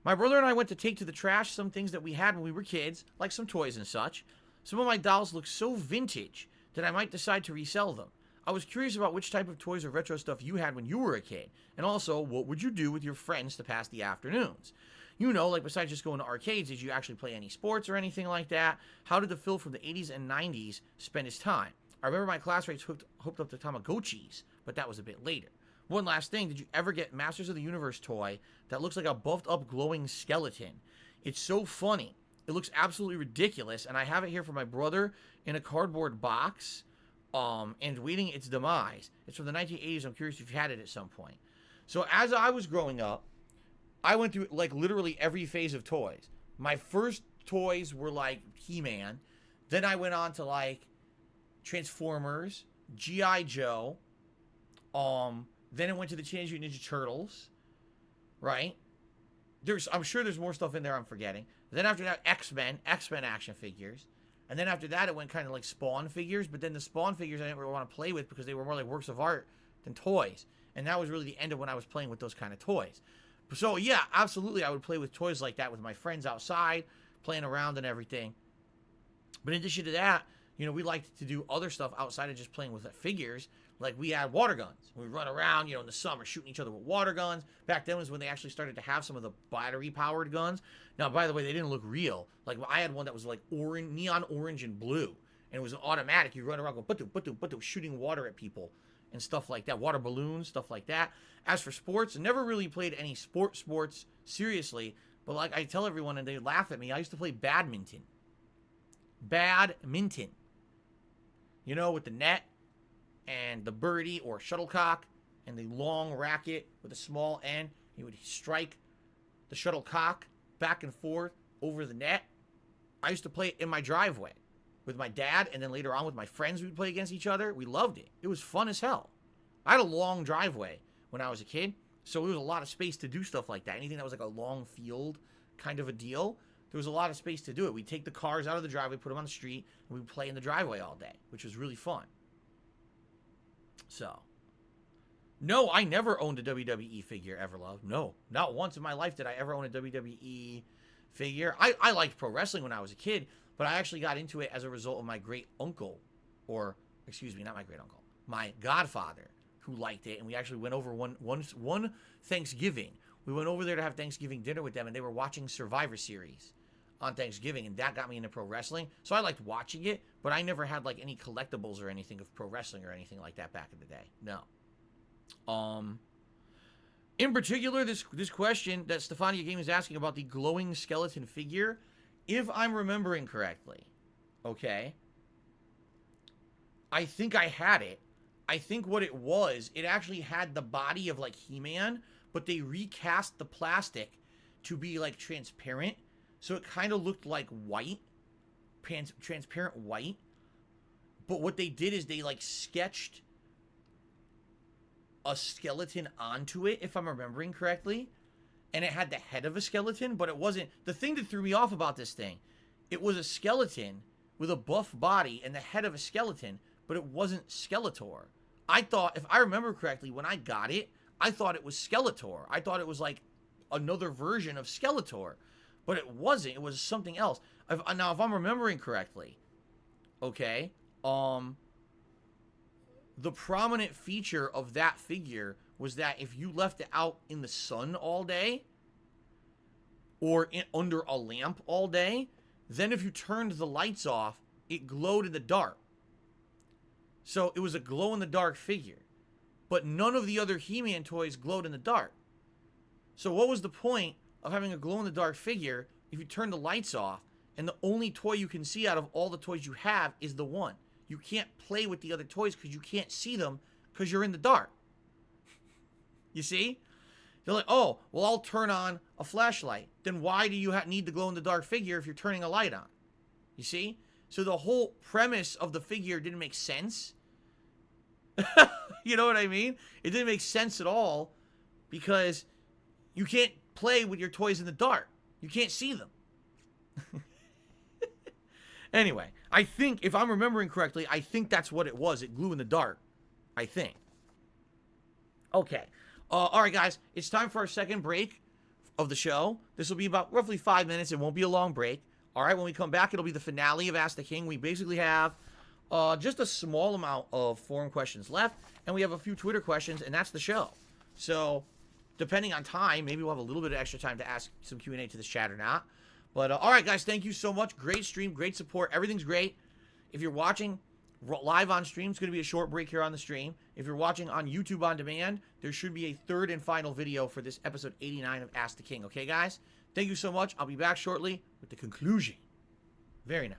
My brother and I went to take to the trash some things that we had when we were kids, like some toys and such. Some of my dolls look so vintage that I might decide to resell them. I was curious about which type of toys or retro stuff you had when you were a kid, and also, what would you do with your friends to pass the afternoons? You know, like besides just going to arcades, did you actually play any sports or anything like that? How did the Phil from the 80s and 90s spend his time? I remember my classmates hooked up to Tamagotchis, but that was a bit later. One last thing. Did you ever get Masters of the Universe toy that looks like a buffed up glowing skeleton? It's so funny. It looks absolutely ridiculous, and I have it here for my brother in a cardboard box, and waiting its demise. It's from the 1980s. I'm curious if you had it at some point. So as I was growing up, I went through like literally every phase of toys. My first toys were like He-Man. Then I went on to like Transformers, G.I. Joe. Then it went to the Teenage Mutant Ninja Turtles, right? I'm sure there's more stuff in there I'm forgetting. Then after that, X-Men action figures. And then after that, it went kind of like Spawn figures. But then the Spawn figures I didn't really want to play with because they were more like works of art than toys. And that was really the end of when I was playing with those kind of toys. So yeah, absolutely, I would play with toys like that with my friends outside, playing around and everything. But in addition to that, you know, we liked to do other stuff outside of just playing with figures. Like we had water guns. We'd run around, you know, in the summer shooting each other with water guns. Back then was when they actually started to have some of the battery-powered guns. Now, by the way, they didn't look real. Like I had one that was like orange, neon orange and blue. And it was an automatic. You run around going, but shooting water at people and stuff like that. Water balloons, stuff like that. As for sports, never really played any sports seriously. But like I tell everyone and they laugh at me, I used to play badminton. Badminton. You know, with the net and the birdie or shuttlecock and the long racket with a small end. You would strike the shuttlecock back and forth over the net. I used to play it in my driveway with my dad, and then later on with my friends we'd play against each other. We loved it. It was fun as hell. I had a long driveway when I was a kid, so there was a lot of space to do stuff like that. Anything that was like a long field kind of a deal, there was a lot of space to do it. We'd take the cars out of the driveway, put them on the street, and we'd play in the driveway all day, which was really fun. So, no, I never owned a WWE figure, Everlove. No, not once in my life did I ever own a WWE figure. I liked pro wrestling when I was a kid, but I actually got into it as a result of my great uncle, or, excuse me, not my great uncle, my godfather, who liked it, and we actually went over one Thanksgiving. We went over there to have Thanksgiving dinner with them, and they were watching Survivor Series on Thanksgiving, and that got me into pro wrestling. So I liked watching it, but I never had like any collectibles or anything of pro wrestling or anything like that back in the day. No. In particular, this question that Stefania Game is asking about the glowing skeleton figure, if I'm remembering correctly, okay, I think I had it. I think what it was, it actually had the body of like He-Man, but they recast the plastic to be like transparent. So it kind of looked like white, transparent white. But what they did is they like sketched a skeleton onto it, if I'm remembering correctly. And it had the head of a skeleton, but it wasn't. The thing that threw me off about this thing, it was a skeleton with a buff body and the head of a skeleton, but it wasn't Skeletor. I thought, if I remember correctly, when I got it, I thought it was Skeletor. I thought it was like another version of Skeletor. But it wasn't. It was something else. Now, if I'm remembering correctly, okay, the prominent feature of that figure was that if you left it out in the sun all day or under a lamp all day, then if you turned the lights off, it glowed in the dark. So it was a glow-in-the-dark figure. But none of the other He-Man toys glowed in the dark. So what was the point of having a glow-in-the-dark figure if you turn the lights off and the only toy you can see out of all the toys you have is the one? You can't play with the other toys because you can't see them because you're in the dark. You see? They're like, oh, well, I'll turn on a flashlight. Then why do you need the glow-in-the-dark figure if you're turning a light on? You see? So the whole premise of the figure didn't make sense. You know what I mean? It didn't make sense at all because you can't play with your toys in the dark. You can't see them. Anyway, I think, if I'm remembering correctly, I think that's what it was. It glue in the dark. I think. Okay. All right, guys. It's time for our second break of the show. This will be about roughly 5 minutes. It won't be a long break. All right, when we come back, it'll be the finale of Ask the King. We basically have just a small amount of forum questions left, and we have a few Twitter questions, and that's the show. So, depending on time, maybe we'll have a little bit of extra time to ask some Q&A to this chat or not. But, all right, guys, thank you so much. Great stream, great support. Everything's great. If you're watching, live on stream, it's going to be a short break here on the stream. If you're watching on YouTube on demand, there should be a third and final video for this episode 89 of Ask the King. Okay, guys? Thank you so much. I'll be back shortly with the conclusion. Very nice.